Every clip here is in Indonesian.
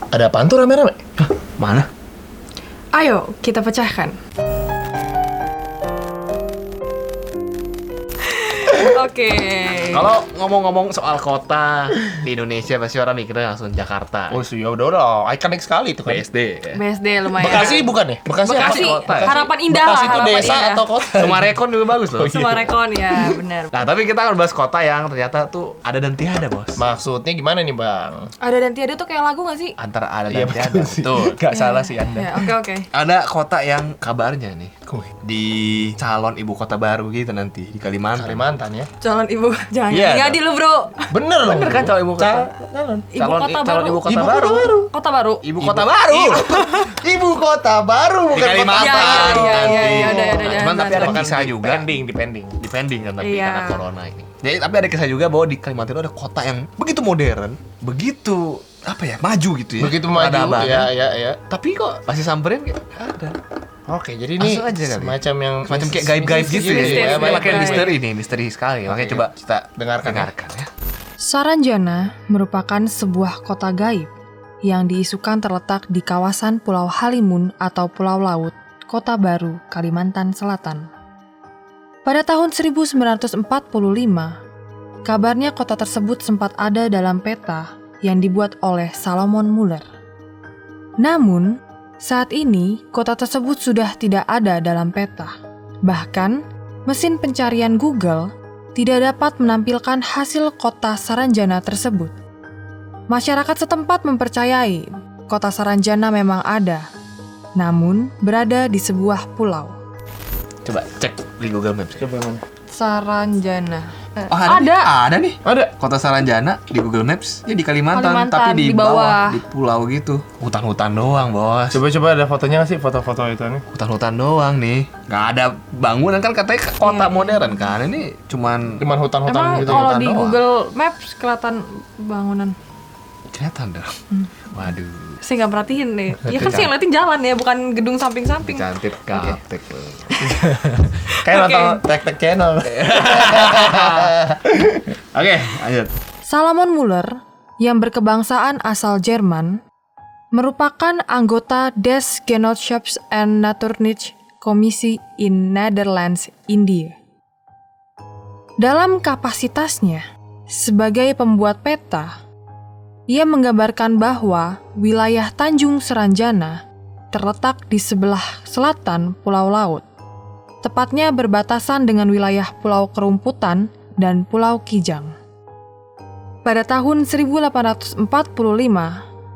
Ada apaan tuh rame-rame? Hah, mana? Ayo, kita pecahkan. Oke. Kalau ngomong-ngomong soal kota di Indonesia pasti orang mikirnya langsung Jakarta. Oh iya udah ikonik sekali itu kan. BSD. Ya. BSD lumayan. Bekasi bukan ya? Bekasi Bekasi, kota ya? harapan indah Bekasi lah. itu Harapan desa indah. atau kota? Sumarekon juga bagus loh. Sumarekon ya, benar. Nah, tapi kita akan bahas kota yang ternyata tuh ada dan tiada, Bos. Maksudnya gimana nih bang? Ada dan tiada tuh kayak lagu gak sih? Antara ada Iya dan tiada. Betul. Gak salah sih anda. Ya, oke. Ada kota yang kabarnya nih Wih, di calon ibu kota baru gitu nanti di Kalimantan. Kalimantan ya? Calon ibu, jangan Iya, ngadi lu bro. Bener loh. Bener kan calon ibu kota? Calon. Ibu kota calon baru. ibu kota Ibu kota baru. baru. Kota baru. Ibu kota baru. Ibu kota baru Di bukan kota Kalimantan. baru. Iya, nanti. udah, Cuman jangan, tapi ada Makan kisah juga. depending. Depending kan tapi Iya. karena corona ini. Jadi tapi ada kisah juga bahwa di Kalimantan itu ada kota yang begitu modern, begitu apa ya, maju gitu ya. Begitu maju Peradaban. ya. Tapi kok masih samperin nggak ada. Oke, jadi ini Langsung aja kali. semacam yang Semacam kayak gaib-gaib gitu Misteri, ya. misteri, Pakai gaib. misteri sekali. Makanya Oke, coba kita dengarkan ya. ya. Saranjana merupakan sebuah kota gaib yang diisukan terletak di kawasan Pulau Halimun atau Pulau Laut, Kota Baru, Kalimantan Selatan. Pada tahun 1945, kabarnya kota tersebut sempat ada dalam peta yang dibuat oleh Salomon Muller. Namun, saat ini kota tersebut sudah tidak ada dalam peta. Bahkan, mesin pencarian Google tidak dapat menampilkan hasil kota Saranjana tersebut. Masyarakat setempat mempercayai kota Saranjana memang ada, namun berada di sebuah pulau. Coba cek di Google Maps. Coba mana? Saranjana. Oh, ada nih. Ada. Kota Saranjana di Google Maps. Ya di Kalimantan, Kalimantan, tapi di di bawah. bawah, di pulau gitu. Hutan-hutan doang, Bos. Coba ada fotonya nggak sih? Foto-foto itu nih. Hutan-hutan doang nih. Nggak ada bangunan kan katanya kota modern kan. Ini cuman Cuman hutan-hutan Emang gitu. kalau hutan di doang. Google Maps kelihatan bangunan. kelihatan dong. Waduh. Saya nggak perhatiin deh. Ya kan sih yang ngeliatin jalan ya, bukan gedung samping-samping. Cantik gaptek loh. Kayak Oke. nonton Tek-Tek Channel. Oke, lanjut. Salomon Muller, yang berkebangsaan asal Jerman, merupakan anggota Des Genotschapps en Natuurkundige Commissie in Netherlands, India. Dalam kapasitasnya sebagai pembuat peta, ia menggambarkan bahwa wilayah Tanjung Saranjana terletak di sebelah selatan Pulau Laut, tepatnya berbatasan dengan wilayah Pulau Kerumputan dan Pulau Kijang. Pada tahun 1845,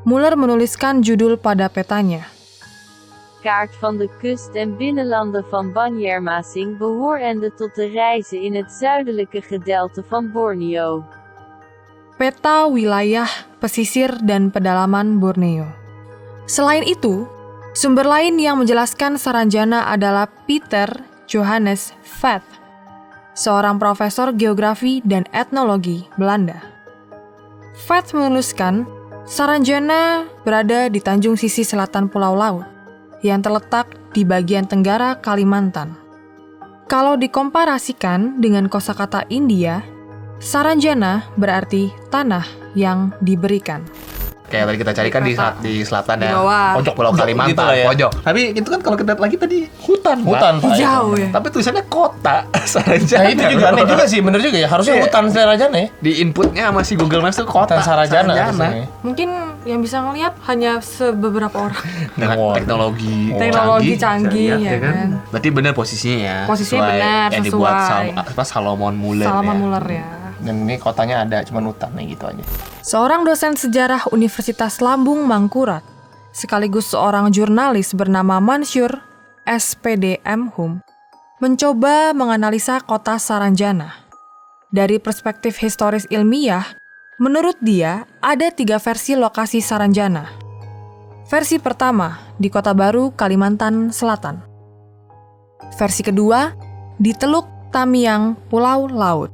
Muller menuliskan judul pada petanya. Kaart van de kust en binnenlanden van Banjarmasin behorende tot de reizen in het zuidelijke gedeelte van Borneo. Peta wilayah pesisir dan pedalaman Borneo. Selain itu, sumber lain yang menjelaskan Saranjana adalah Peter Johannes Vet, seorang profesor geografi dan etnologi Belanda. Vet menuliskan, Saranjana berada di tanjung sisi selatan Pulau Laut, yang terletak di bagian tenggara Kalimantan. Kalau dikomparasikan dengan kosakata India, Saranjana berarti tanah yang diberikan. Kayak tadi kita carikan di selatan Di ya. bawah. Pojok Pulau Kalimantan, gitu lah ya. pojok. Tapi itu kan kalau kita lihat lagi tadi hutan, Hutan, Pak. Pak. Jauh ya. Tapi tulisannya kota Saranjana. Nah itu juga aneh juga sih, bener juga ya. Harusnya Iya. hutan Saranjana ya. Di inputnya masih Google Maps tuh kota Hutan Saranjana. harusnya. Mungkin yang bisa ngelihat hanya beberapa orang. Dengan Wow. teknologi Teknologi canggih, bisa ya lihat, kan? Berarti benar posisinya ya. Posisinya Sesuai benar, yang dibuat sesuai. Salomon Muller. Salomon ya. Muller ya. Dan ini kotanya ada, cuman hutan nih gitu aja. Seorang dosen sejarah Universitas Lambung Mangkurat, sekaligus seorang jurnalis bernama Mansur SPD Hum, mencoba menganalisa kota Saranjana. Dari perspektif historis ilmiah, menurut dia ada 3 versi lokasi Saranjana. Versi pertama di Kota Baru, Kalimantan Selatan. Versi kedua di Teluk Tamiang, Pulau Laut.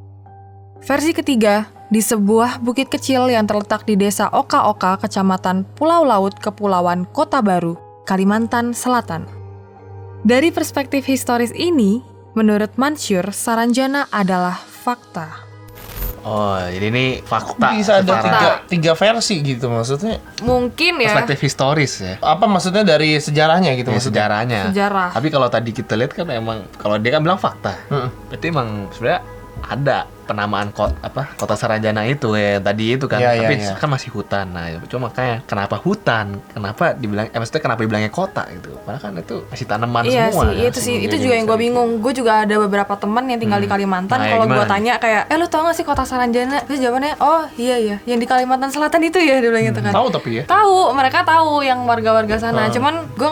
Versi ketiga di sebuah bukit kecil yang terletak di desa Oka-Oka, kecamatan Pulau Laut, Kepulauan Kota Baru, Kalimantan Selatan. Dari perspektif historis ini, menurut Mansur, Saranjana adalah fakta. Oh, jadi ini fakta. Bisa ada secara tiga versi gitu maksudnya. Mungkin ya. perspektif historis ya. Apa maksudnya dari sejarahnya gitu Ya, maksudnya? sejarahnya. Sejarah. Tapi kalau tadi kita lihat kan emang kalau dia kan bilang fakta. Berarti emang sebenarnya ada penamaan kota Saranjana itu ya tadi itu kan. Iya, Tapi iya. kan masih hutan. Nah, cuma makanya kenapa hutan? Kenapa dibilang maksudnya kenapa dibilangnya kota gitu? Padahal kan itu masih tanaman Iya semua. sih, kan. itu sih, itu juga yang gue bingung. Gue juga ada beberapa teman yang tinggal di Kalimantan. Nah, ya Kalau gue gimana? tanya kayak, lu tau gak sih kota Saranjana? Terus jawabannya, oh iya ya, yang di Kalimantan Selatan itu ya, dia bilang gitu kan. Tahu tapi ya. Tahu, mereka tahu yang warga-warga sana. Cuman gue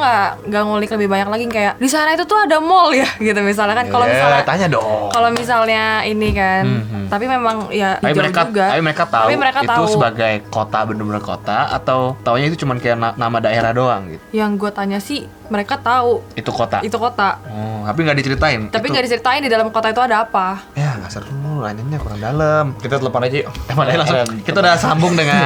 nggak ngulik lebih banyak lagi kayak di sana itu tuh ada mall ya, gitu misalnya kan. Kalau Ya, misalnya tanya dong. kalau misalnya ini kan, tapi memang ya Tapi hijau juga. mereka tahu Tapi mereka itu tahu. sebagai kota bener-bener kota atau taunya itu cuman kayak nama daerah doang gitu. Yang gue tanya sih, mereka tahu Itu kota. itu kota. Oh, tapi nggak diceritain. Tapi Itu- nggak diceritain di dalam kota itu ada apa. Ya nggak seru, nanyanya kurang dalam. Kita telepon aja yuk. Padahal langsung kita udah sambung dengan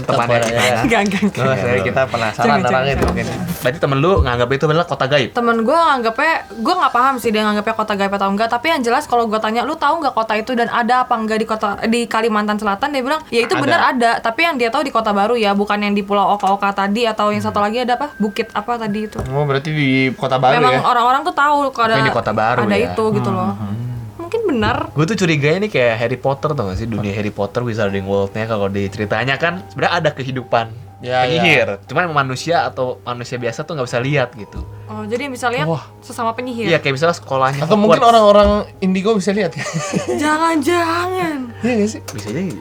temannya Telepon aja. kita. Enggak. Oh, saya kita penasaran Jangan, orangnya itu jangan. mungkin. Berarti temen lu nganggap itu adalah kota gaib. Temen gue nganggapnya, gue nggak paham sih dia nganggapnya kota gaib atau enggak. Tapi yang jelas kalau gue tanya, lu tahu nggak kota itu dan ada apa enggak di Kalimantan Selatan? Dia bilang, ya itu Ada. benar ada. Tapi yang dia tahu di Kota Baru ya, bukan yang di Pulau Oka-Oka tadi atau yang satu lagi ada apa? Bukit apa tadi itu? Oh, berarti di Kota Baru Memang ya. orang-orang tuh tahu kalau Tapi di Kota Baru ada ya. itu gitu loh. Mungkin benar. Gue tuh curiganya nih kayak Harry Potter tau gak sih, dunia Harry Potter Wizarding World-nya kalau diceritanya kan sebenarnya ada kehidupan Ya, penyihir. Cuman manusia atau manusia biasa tuh nggak bisa lihat gitu. Oh, jadi yang bisa lihat Wah. sesama penyihir. Iya kayak misalnya sekolahnya Atau mungkin Hogwarts. orang-orang Indigo bisa lihat ya. Jangan-jangan. Iya nggak sih? Bisa jadi.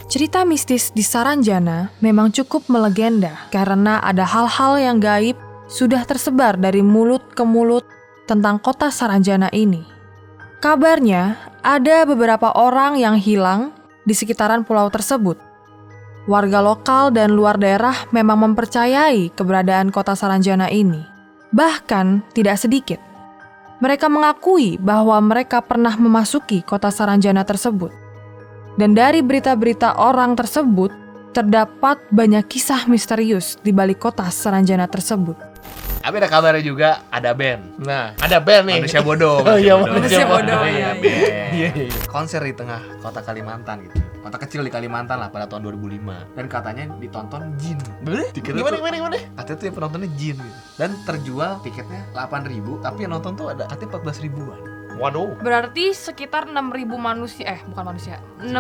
Cerita mistis di Saranjana memang cukup melegenda karena ada hal-hal yang gaib sudah tersebar dari mulut ke mulut tentang kota Saranjana ini. Kabarnya ada beberapa orang yang hilang di sekitaran pulau tersebut. Warga lokal dan luar daerah memang mempercayai keberadaan kota Saranjana ini. Bahkan tidak sedikit. Mereka mengakui bahwa mereka pernah memasuki kota Saranjana tersebut. Dan dari berita-berita orang tersebut, terdapat banyak kisah misterius di balik kota Saranjana tersebut. Tapi ada kabarnya juga ada band. Nah, ada band nih. Manusia bodoh. Oh iya, Manusia bodoh, Iya, iya, band. Iya. Konser di tengah kota Kalimantan gitu. Kota kecil di Kalimantan lah pada tahun 2005. Dan katanya ditonton jin. Bener? Tiketnya Gimana? Katanya tuh yang penontonnya jin gitu. Dan terjual tiketnya 8.000, tapi yang nonton tuh ada katanya 14 ribuan. Waduh. Berarti sekitar 6.000 manusia, bukan manusia, 6.000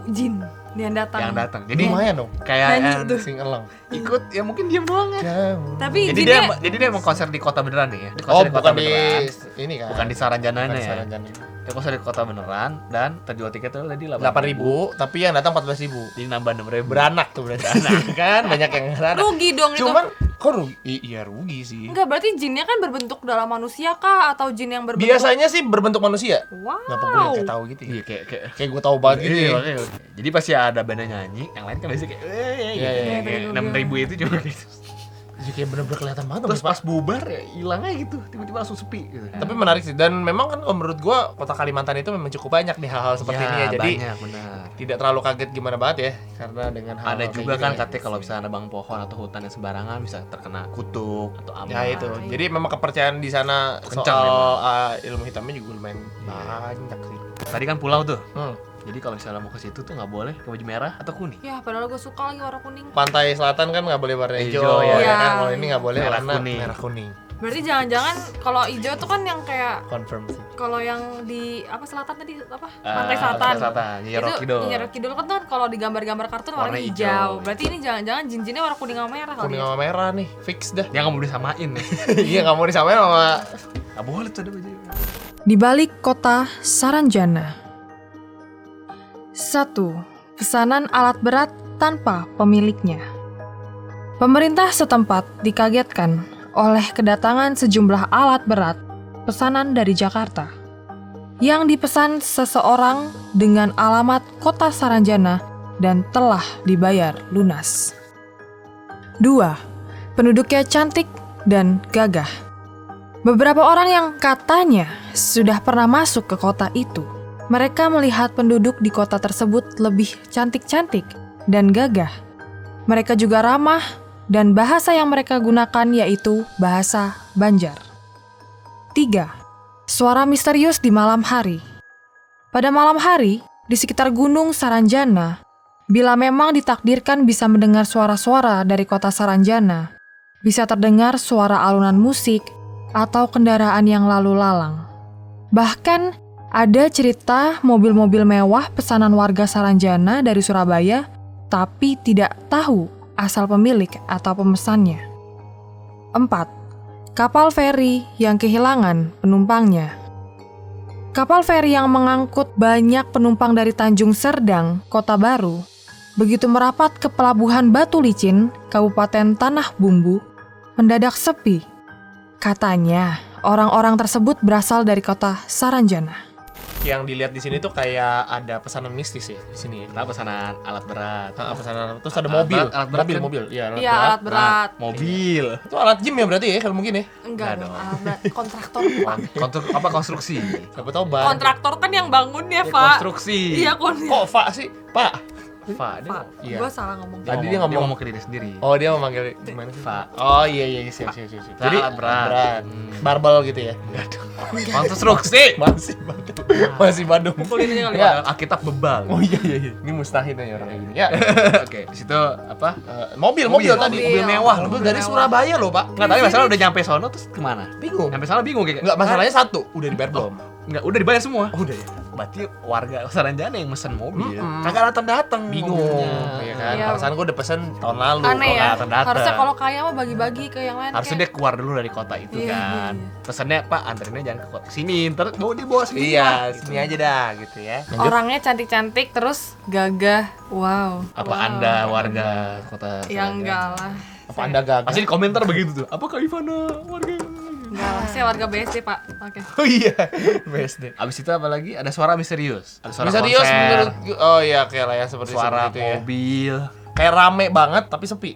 jin yang datang. Yang datang. Jadi Lumayan dong. kayak Nyanyi yang tuh. Sing along. ikut ya mungkin diam doang ya. Jauh. Tapi Jadi jinnya, dia emang konser di kota beneran nih ya. Di Oh, konser bukan di beneran. ini kan. Bukan di Saranjananya Bukan di ya. Saranjana. Dia konser di kota beneran dan terjual tiketnya tadi 8.000, tapi yang datang 14.000. Jadi nambah 6.000. Beranak tuh berarti. Kan banyak yang beranak. rugi dong Cuman itu. kok rugi? Iya rugi sih. Enggak, berarti jinnya kan berbentuk dalam manusia kah atau jin yang berbentuk? Biasanya sih berbentuk manusia. Wow. Ngapa gue kayak tahu gitu ya? Iya kayak Kayak gue tahu banget gitu Iya, ya. makanya. Jadi pasti ada bandnya nyanyi, yang lain kan biasanya kayak Iya, iya, iya. 6.000 itu cuma gitu. Jadi kayak bener-bener kelihatan banget. Terus pas bubar ya hilang aja gitu, tiba-tiba langsung sepi gitu. Tapi menarik sih, dan memang kan menurut gua kota Kalimantan itu memang cukup banyak nih hal-hal seperti ini ya. Jadi banyak benar. tidak terlalu kaget gimana banget ya, karena dengan hal Ada juga kan katanya kalau misalnya ada bang pohon atau hutan yang sembarangan bisa terkena kutuk atau apa. ya itu. Jadi memang kepercayaan di sana Kencang soal ilmu hitamnya juga lumayan banyak sih. Tadi kan pulau tuh. Hmm. Jadi kalau misalnya mau ke situ tuh nggak boleh ke baju merah atau kuning. Ya, padahal gue suka lagi warna kuning. Pantai selatan kan nggak boleh warna hijau, Hijau, ya, ya. kan. Kalau ini nggak boleh Merah warna kuning. merah kuning. Berarti jangan-jangan kalau hijau tuh kan yang kayak Confirm sih. kalau yang di apa selatan tadi apa? Ah, Pantai Selatan. Pantai Selatan, Nyi Roro Kidul. Nyi Roro Kidul kan tuh kalau di gambar-gambar kartun warna Warna hijau. hijau. Berarti ini jangan-jangan jin-jinnya warna kuning sama merah kali. Kuning Ya? sama merah nih, fix dah. Dia nggak mau disamain nih. Iya nggak mau disamain sama. Nggak boleh tuh ada baju. Di balik kota Saranjana. 1. Pesanan alat berat tanpa pemiliknya. Pemerintah setempat dikagetkan oleh kedatangan sejumlah alat berat pesanan dari Jakarta yang dipesan seseorang dengan alamat kota Saranjana dan telah dibayar lunas. 2. Penduduknya cantik dan gagah. Beberapa orang yang katanya sudah pernah masuk ke kota itu, mereka melihat penduduk di kota tersebut lebih cantik-cantik dan gagah. Mereka juga ramah dan bahasa yang mereka gunakan yaitu bahasa Banjar. 3. Suara misterius di malam hari. Pada malam hari, di sekitar Gunung Saranjana, bila memang ditakdirkan bisa mendengar suara-suara dari kota Saranjana, bisa terdengar suara alunan musik atau kendaraan yang lalu lalang. Bahkan, ada cerita mobil-mobil mewah pesanan warga Saranjana dari Surabaya, tapi tidak tahu asal pemilik atau pemesannya. 4. Kapal feri yang kehilangan penumpangnya. Kapal feri yang mengangkut banyak penumpang dari Tanjung Serdang, Kota Baru, begitu merapat ke pelabuhan Batu Licin, Kabupaten Tanah Bumbu, mendadak sepi. Katanya, orang-orang tersebut berasal dari kota Saranjana. Yang dilihat di sini tuh kayak ada pesanan mistis ya di sini. Nah, pesanan alat berat. Pesanan terus ada Alat mobil, berat, alat berat kan? mobil. Iya, Iya, alat berat. Mobil. Itu alat gym ya berarti ya kalau mungkin ya. Enggak Nggak dong, dong. alat berat. Kontraktor. Apa konstruksi? Siapa tahu ban. Kontraktor kan yang bangun ya, Ya, Pak. konstruksi. Iya, Kok Pak sih? Pak. Fa, dia Pak, Iya. gue salah ngomong. Tadi dia dia ngomong- ngomong ke diri sendiri. Oh, dia memanggil gimana sih? Fa. Oh iya siap. Jadi alat berat. Barbel gitu ya. Konstruksi. Masih Badung. Pukulin aja kali. Ya. Alkitab bebal. Oh iya. Ini mustahil nih orang kayak gini. Ya. Oke, di situ apa? Mobil tadi. Mobil Mewah. Mobil dari mewah. Surabaya loh, Pak. Enggak, tapi masalah udah nyampe sono terus kemana? Bingung. Nyampe sana bingung kayak. Enggak, masalahnya satu, udah dibayar belum? Enggak, udah dibayar semua. Oh, udah ya. Berarti warga Saranjana yang mesen mobil. Mm-mm. Kagak datang Bingung, ya kan? Iya. Perasaan gue udah pesen tahun lalu. Aneh kok ya. nggak datang-datang. Harusnya kalau kaya mah bagi-bagi ke yang lain. Harusnya dia kayak- keluar dulu dari kota itu Iya, kan. iya. Pesannya Pak, anterinnya jangan ke kota sini, ntar dia bawa sini. Iya, sini aja dah gitu ya. Orangnya cantik-cantik terus gagah. Wow. Apa Wow. Anda warga kota Ya Saranjana? enggak lah. Apa Anda gagal? Pasti di komentar begitu tuh. Apakah Ivana warga? Enggak lah. Saya warga BSD, Pak. Oke. Oh iya, BSD. Abis itu apa lagi? Ada suara misterius. Ada suara Misterius konser, menurut gue. Oh iya, kayak lah ya seperti suara itu ya. mobil. Kayak rame banget tapi sepi.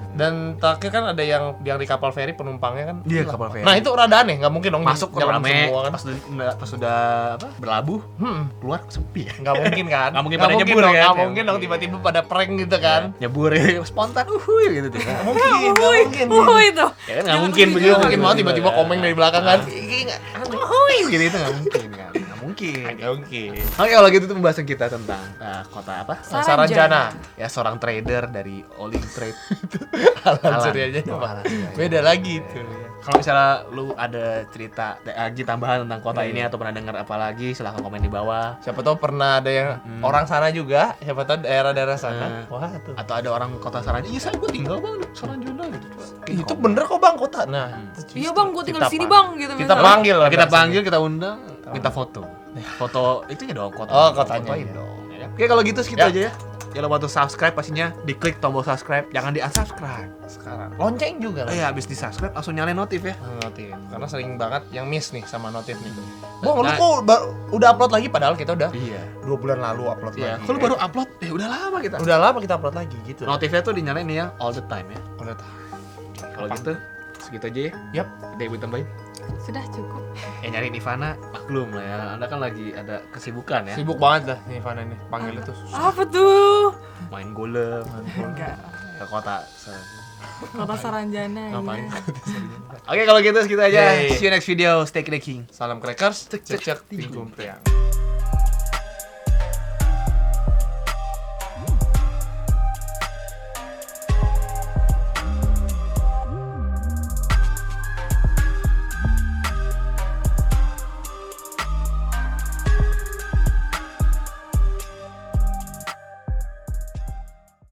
Dan terakhir kan ada yang di kapal feri penumpangnya kan. Iya, hilang. kapal feri. Nah, itu rada aneh, nggak mungkin dong Masuk jalan rame, semua kan. pas sudah apa? Berlabuh, keluar sepi. Nggak mungkin kan? Nggak mungkin pada nyebur dong, kan? nggak mungkin dong tiba-tiba pada prank gitu kan. Nyebur spontan gitu tuh. Nggak mungkin, nggak mungkin. itu. Ya kan nggak mungkin Begitu begitu. mungkin mau tiba-tiba komen dari belakang kan. Gitu itu nggak mungkin kan? Nggak mungkin. Nggak mungkin. Oke, kalau gitu itu pembahasan kita tentang kota apa? Saranjana. Ya, seorang trader dari All In Trade. Alan Suryajana, Oh, Pak. Alan Suryajana. Beda lagi itu. Kalau misalnya lu ada cerita lagi tambahan tentang kota ini atau pernah dengar apa lagi, silahkan komen di bawah. Siapa tahu pernah ada yang orang sana juga, siapa tahu daerah-daerah sana. Wah, tuh. Atau ada orang kota Saranjana, iya saya gue tinggal bang di Saranjana gitu. Itu bener kok Bang kota. Nah, Iya, Bang, gue tinggal di sini, Kita Bang, gitu. Kita misalnya. panggil lah. Kita bahasanya. panggil, kita undang, minta foto. Foto itu ya dong kota. Oh, kotanya. Fotoin dong. Ya kan? Oke, kalau gitu segitu Ya. aja ya. Jangan lupa untuk subscribe, pastinya diklik tombol subscribe, jangan di unsubscribe. Sekarang lonceng juga Oh lah. ya, habis di subscribe langsung nyalain notif ya. Notif. Karena sering banget yang miss nih sama notif nih. Nah. Bang, lu kok udah upload lagi padahal kita udah Iya. 2 bulan lalu upload Iya. lagi. Kalau baru upload, ya udah lama kita. udah lama kita upload lagi gitu. Notifnya tuh dinyalain nih ya all the time ya. Udah tahu. Kalau gitu segitu aja ya. Yap. Ada yang mau tambahin? Sudah cukup. Nyariin Ivana maklum lah ya. Anda kan lagi ada kesibukan ya. Sibuk banget dah nih Fana nih. Panggil itu. Apa tuh? Main golem Enggak. ke kota. Kota Saranjana. Ngapain? Iya. Oke, kalau gitu segitu aja. Yeay. See you next video. Stay clicking. Salam crackers. Cek cek tinggung priang.